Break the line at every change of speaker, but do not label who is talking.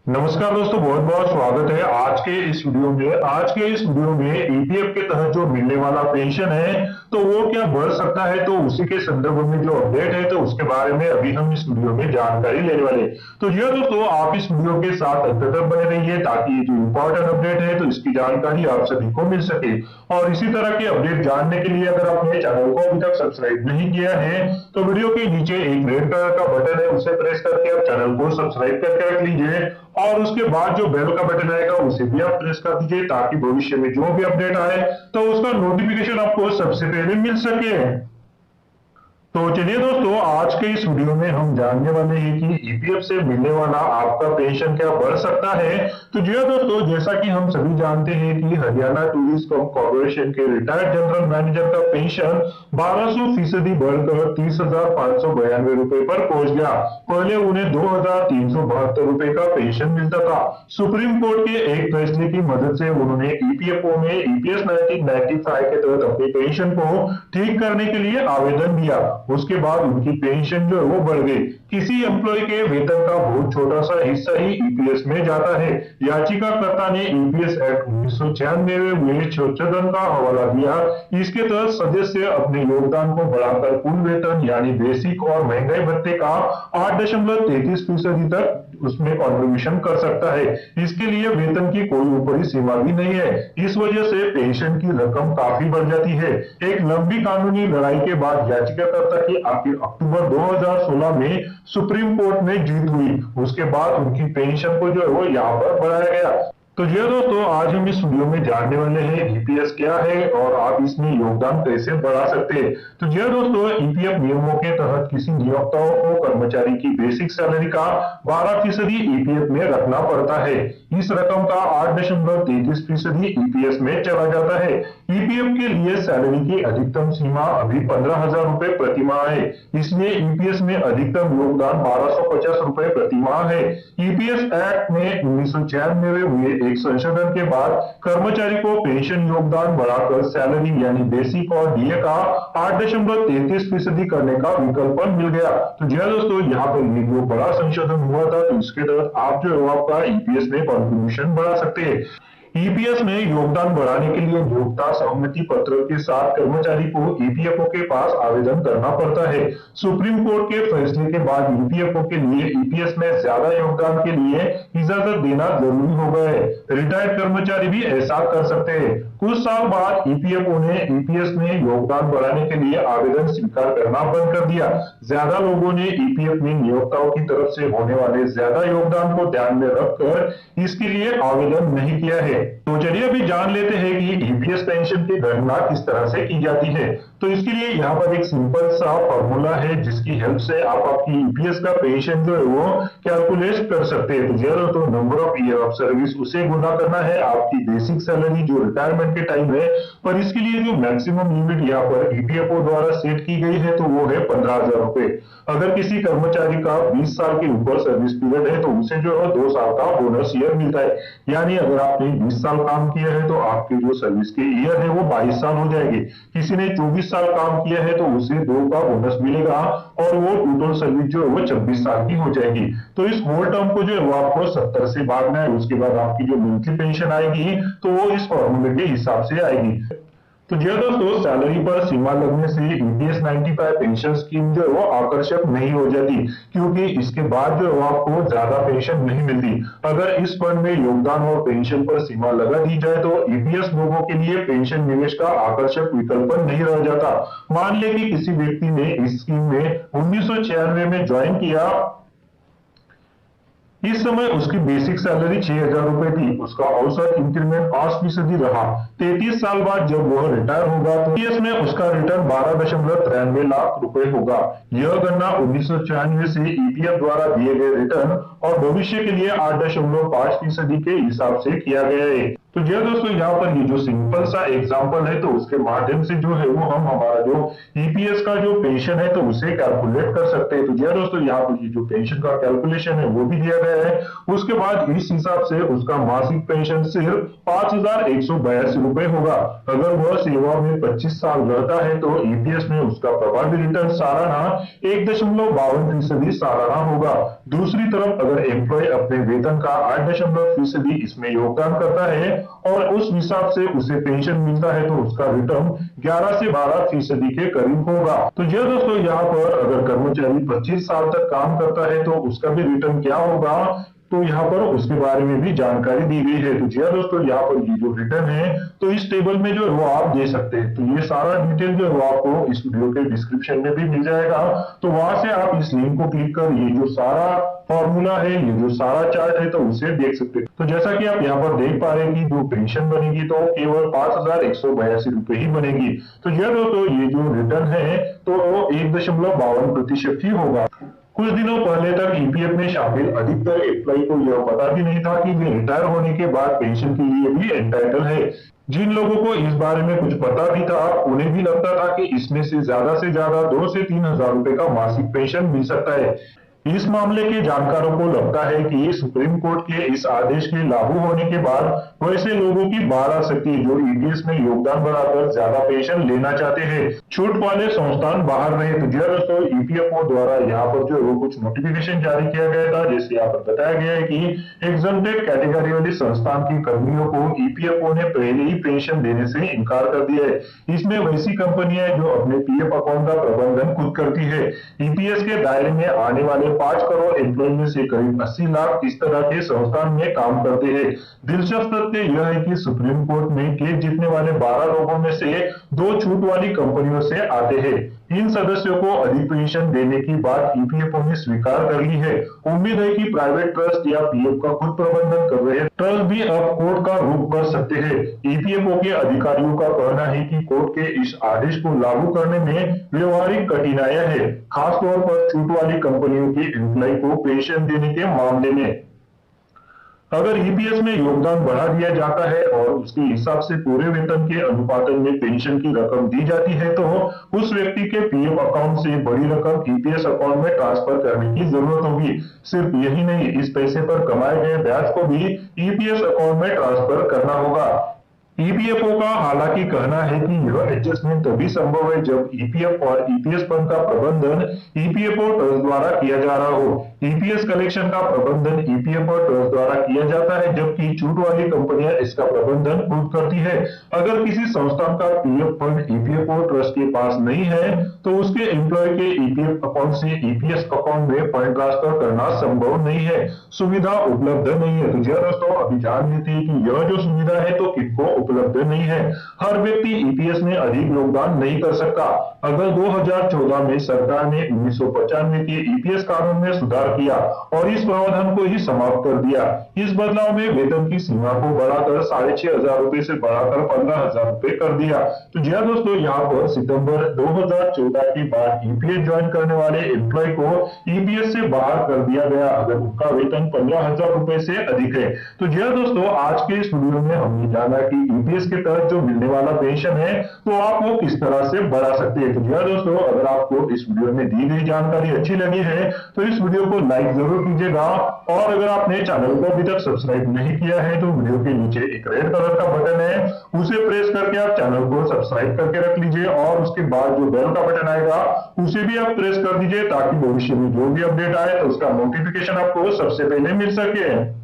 नमस्कार दोस्तों, बहुत बहुत स्वागत है आज के इस वीडियो में। ईपीएफ के तहत जो मिलने वाला पेंशन है तो वो क्या बढ़ सकता है, तो उसी के संदर्भ में जो अपडेट है तो उसके बारे में अभी हम इस वीडियो में जानकारी लेने वाले हैं। तो जी हाँ दोस्तों, आप इस वीडियो के साथ अंत तक बने रहिए ताकि ये जो इम्पोर्टेंट अपडेट है तो इसकी जानकारी आप सभी को मिल सके। और इसी तरह के अपडेट जानने के लिए अगर आपने चैनल को अभी तक सब्सक्राइब नहीं किया है तो वीडियो के नीचे एक रेड कलर का बटन है, उसे प्रेस करके आप चैनल को सब्सक्राइब करके रख लीजिए और उसके बाद जो बेल का बटन आएगा उसे भी आप प्रेस कर दीजिए ताकि भविष्य में जो भी अपडेट आए तो उसका नोटिफिकेशन आपको सबसे पहले मिल सके। तो चलिए दोस्तों, आज के इस वीडियो में हम जानने वाले हैं कि ईपीएफ से मिलने वाला आपका पेंशन क्या बढ़ सकता है। तो जी हाँ दोस्तों, जैसा कि हम सभी जानते हैं कि हरियाणा टूरिज्म कॉर्पोरेशन के रिटायर्ड जनरल मैनेजर का पेंशन 1200% बढ़कर 30,592 रुपए पर पहुंच गया। पहले उन्हें 2,372 रुपए का पेंशन मिलता था। सुप्रीम कोर्ट के एक फैसले की मदद से उन्होंने ईपीएफओ में ईपीएस 1995 के तहत अपने पेंशन को ठीक करने के लिए आवेदन दिया। उसके बाद उनकी पेंशन जो है वो बढ़ गई। किसी एम्प्लॉय के वेतन का बहुत छोटा सा हिस्सा ही ईपीएस में जाता है। याचिकाकर्ता ने ईपीएस एक्ट 1996 में हुए संशोधन का हवाला दिया। इसके तहत सदस्य अपने योगदान को बढ़ाकर कुल वेतन यानी बेसिक और महंगाई भत्ते का 8.33% तक उसमें कॉन्ट्रीब्यूशन कर सकता है। इसके लिए वेतन की कोई ऊपरी सीमा भी नहीं है। इस वजह से पेंशन की रकम काफी बढ़ जाती है। एक लंबी कानूनी लड़ाई के बाद याचिकाकर्ता की आखिर अक्टूबर 2016 में सुप्रीम कोर्ट में जीत हुई। उसके बाद उनकी पेंशन को जो है वो यहाँ पर बढ़ाया गया। तो जी दोस्तों, आज हम इस वीडियो में जानने वाले हैं ईपीएस क्या है और आप इसमें योगदान कैसे बढ़ा सकते हैं। तो जी दोस्तों, ईपीएफ नियमों के तहत किसी नियोक्ताओं को कर्मचारी की बेसिक सैलरी का 12% ईपीएफ में रखना पड़ता है। इस रकम का 8.33% ईपीएस में चला जाता है। ईपीएफ के लिए सैलरी की अधिकतम सीमा अभी 15,000 रुपए प्रति माह है, इसलिए ईपीएस में अधिकतम योगदान 1250 रुपए प्रति माह है। ईपीएस एक्ट में 1996 में हुए एक संशोधन के बाद कर्मचारी को पेंशन योगदान बढ़ाकर सैलरी यानी बेसिक और डीए का 8.33% करने का विकल्प मिल गया। तो जी दोस्तों, यहाँ पर ये जो बड़ा संशोधन हुआ था तो इसके तहत आप जो है आपका ईपीएस में कॉन्ट्रीब्यूशन बढ़ा सकते हैं। ईपीएस में योगदान बढ़ाने के लिए नियोक्ता सहमति पत्र के साथ कर्मचारी को ईपीएफओ के पास आवेदन करना पड़ता है। सुप्रीम कोर्ट के फैसले के बाद ईपीएफओ के लिए ईपीएस में ज्यादा योगदान के लिए इजाजत देना जरूरी हो गया है। रिटायर्ड कर्मचारी भी ऐसा कर सकते हैं। कुछ साल बाद ईपीएफओ ने ईपीएस में योगदान बढ़ाने के लिए आवेदन स्वीकार करना बंद कर दिया। ज्यादा लोगों ने ईपीएफ में नियोक्ताओं की तरफ से होने वाले ज्यादा योगदान को ध्यान में रखकर इसके लिए आवेदन नहीं किया है। तो चलिए अभी जान लेते हैं कि ईपीएस पेंशन की गणना किस तरह से की जाती है। तो इसके लिए यहाँ पर एक सिंपल सा फॉर्मूला है जिसकी हेल्प से आप आपकी ईपीएस का पेंशन जो है वो कैलकुलेट कर सकते हैं। तो जीरो तो number of year of service उसे गुना करना है आपकी बेसिक सैलरी जो रिटायरमेंट के टाइम है। पर इसके लिए जो मैक्सिमम लिमिट यहाँ पर ईपीएफओ द्वारा सेट की गई है तो वो है 15,000 रुपए। अगर किसी कर्मचारी का 20 साल के ऊपर सर्विस पीरियड है तो उसे जो है 2 साल का बोनस ईयर मिलता है। यानी अगर आपने 20 साल काम किया है तो आपके जो सर्विस के ईयर है वो 22 साल हो जाएंगे। किसी ने 24 साल काम किया है तो उसे 2 का बोनस मिलेगा और वो टोटल सर्विस जो है वो 26 साल की हो जाएगी। तो इस होल टर्म को जो है वो आपको 70 से भागना है। उसके बाद आपकी जो मंथली पेंशन आएगी तो वो इस फॉर्मूले के हिसाब से आएगी। तो जी दोस्तों, सैलरी पर सीमा लगने से ईपीएस 95 पेंशन स्कीम जो है वो आकर्षक नहीं हो जाती, क्योंकि इसके बाद जो है आपको ज्यादा पेंशन नहीं मिलती। अगर इस फंड में योगदान और पेंशन पर सीमा लगा दी जाए तो ईपीएस लोगों के लिए पेंशन निवेश का आकर्षक विकल्प नहीं रह जाता। मान ले कि किसी व्यक्ति ने इस स्कीम में 1996 में ज्वाइन किया। इस समय उसकी बेसिक सैलरी 6,000 रुपए थी। उसका औसत इंक्रीमेंट 5% रहा। 33 साल बाद जब वह रिटायर होगा तो ईपीएस में उसका रिटर्न 12.93 लाख रुपए होगा। यह गणना 1996 से ईपीएफ द्वारा दिए गए रिटर्न और भविष्य के लिए 8.5% के हिसाब से किया गया है। तो जी हाँ दोस्तों, यहाँ पर ये जो सिंपल सा एग्जांपल है तो उसके माध्यम से जो है वो हम हमारा जो ईपीएस का जो पेंशन है तो उसे कैलकुलेट कर सकते हैं। तो जी हाँ दोस्तों, यहाँ पर ये जो पेंशन का कैलकुलेशन है वो भी दिया गया है। उसके बाद इस हिसाब से उसका मासिक पेंशन सिर्फ 5,182 रुपए होगा। अगर वह सेवा में 25 साल रहता है तो ईपीएस में उसका प्रभावी रिटर्न सालाना 1.52% सालाना होगा। दूसरी तरफ अगर एम्प्लॉय अपने वेतन का 8% इसमें योगदान करता है और उस हिसाब से उसे पेंशन मिलता है तो उसका रिटर्न 11 से 12% के करीब होगा। तो यह दोस्तों, यहाँ पर अगर कर्मचारी 25 साल तक काम करता है तो उसका भी रिटर्न क्या होगा, तो यहाँ पर उसके बारे में भी जानकारी दी गई है। तो जी हाँ दोस्तों, यहाँ पर ये जो रिटर्न है तो इस टेबल में जो है वो आप दे सकते हैं। तो ये सारा डिटेल जो है वो आपको इस वीडियो के डिस्क्रिप्शन में भी मिल जाएगा। तो वहां से आप इस लिंक को क्लिक कर ये जो सारा फॉर्मूला है, ये जो सारा चार्ट है तो उसे देख सकते हैं। तो जैसा कि आप यहाँ पर देख पा रहे हैं कि जो पेंशन बनेगी तो केवल 5,182 रुपए ही बनेगी। तो यह दोस्तों, ये जो रिटर्न है तो 1.52% ही होगा। कुछ दिनों पहले तक ईपीएफ में शामिल अधिकतर एम्प्लॉय को यह पता भी नहीं था कि वे रिटायर होने के बाद पेंशन के लिए भी एंटाइटल है। जिन लोगों को इस बारे में कुछ पता भी था उन्हें भी लगता था कि इसमें से ज्यादा 2 से 3 हजार रुपए का मासिक पेंशन मिल सकता है। इस मामले के जानकारों को लगता है कि सुप्रीम कोर्ट के इस आदेश के लागू होने के बाद वैसे लोगों की बात आ सकती है जो ईपीएस में योगदान बढ़ाकर ज्यादा पेंशन लेना चाहते हैं। छूट वाले संस्थान बाहर रहे। तो दोस्तों, ईपीएफओ द्वारा यहाँ पर जो वो कुछ नोटिफिकेशन जारी किया गया था, जैसे यहाँ पर बताया गया है कि एग्जम्प्टेड कैटेगरी वाले संस्थान की कर्मियों को ईपीएफओ ने पहले ही पेंशन देने से इनकार कर दिया है। इसमें वैसी कंपनियां जो अपने पीएफ अकाउंट का प्रबंधन खुद करती है। ईपीएस के दायरे में आने वाले 5 करोड़ एम्प्लॉय में से करीब 80 लाख इस तरह के संस्थान में काम करते हैं। दिलचस्प तथ्य यह है कि सुप्रीम कोर्ट में केस जीतने वाले 12 लोगों में से 2 छूट वाली कंपनियों से आते हैं। इन सदस्यों को अधिक पेंशन देने की बात ईपीएफओ ने स्वीकार कर ली है। उम्मीद है कि प्राइवेट ट्रस्ट या पीएफ का खुद प्रबंधन कर रहे ट्रस्ट भी अब कोर्ट का रुख कर सकते हैं। ईपीएफओ के अधिकारियों का कहना है कि कोर्ट के इस आदेश को लागू करने में व्यवहारिक कठिनाइयां हैं, खासतौर पर छूट वाली कंपनियों के एम्प्लॉय को पेंशन देने के मामले में। अगर ईपीएस में योगदान बढ़ा दिया जाता है और उसके हिसाब से पूरे वेतन के अनुपालन में पेंशन की रकम दी जाती है तो उस व्यक्ति के पीएफ अकाउंट से बड़ी रकम ईपीएस अकाउंट में ट्रांसफर करने की जरूरत होगी। सिर्फ यही नहीं, इस पैसे पर कमाए गए ब्याज को भी ईपीएस अकाउंट में ट्रांसफर करना होगा। ईपीएफओ का हालांकि कहना है कि यह एडजस्टमेंट तभी संभव है जब ईपीएफ और ईपीएस फंड का प्रबंधन ईपीएफओ ट्रस्ट द्वारा किया जा रहा हो। ईपीएस कलेक्शन का प्रबंधन ईपीएफओ ट्रस्ट द्वारा किया जाता है, जबकि छूट वाली कंपनियां इसका प्रबंधन खुद करती है। अगर किसी संस्थान का पीएफ फंड ईपीएफओ ट्रस्ट के पास नहीं है तो उसके एम्प्लॉय के ईपीएफ अकाउंट से ईपीएस अकाउंट में फंड ट्रांसफर करना संभव नहीं है, सुविधा उपलब्ध नहीं है। तो दोस्तों, अभी जान लेते हैं कि यह जो सुविधा है तो किनको उपलब्ध नहीं है। हर व्यक्ति ईपीएस में अधिक योगदान नहीं कर सकता। अगर 2014 में सरकार ने 1995 के ईपीएस कानून में सुधार किया और इस प्रावधान को ही समाप्त कर दिया। इस बदलाव में वेतन की सीमा को बढ़ाकर 6,500 रुपए से बढ़ाकर 15,000 रुपए कर दिया। तो जी हाँ दोस्तों, यहाँ पर सितंबर 2014 के बाद ईपीएस ज्वाइन करने वाले एम्प्लॉय को ईपीएस से बाहर कर दिया गया अगर उनका वेतन 15,000 रुपए से अधिक है। तो जी हाँ दोस्तों, आज के इस वीडियो में हमने जाना कि ईपीएस के तहत जो मिलने वाला पेंशन है तो आप वो किस तरह से बढ़ा सकते हैं। तो जी हाँ दोस्तों, अगर आपको इस वीडियो में दी गई जानकारी अच्छी लगी है तो इस वीडियो को लाइक जरूर कीजिएगा और अगर आपने चैनल को अभी तक सब्सक्राइब नहीं किया है तो वीडियो के नीचे एक रेड कलर का बटन है, उसे प्रेस करके आप चैनल को सब्सक्राइब करके रख लीजिए और उसके बाद जो बेल का बटन आएगा उसे भी आप प्रेस कर दीजिए ताकि भविष्य में जो भी अपडेट आए तो उसका नोटिफिकेशन आपको सबसे पहले मिल सके।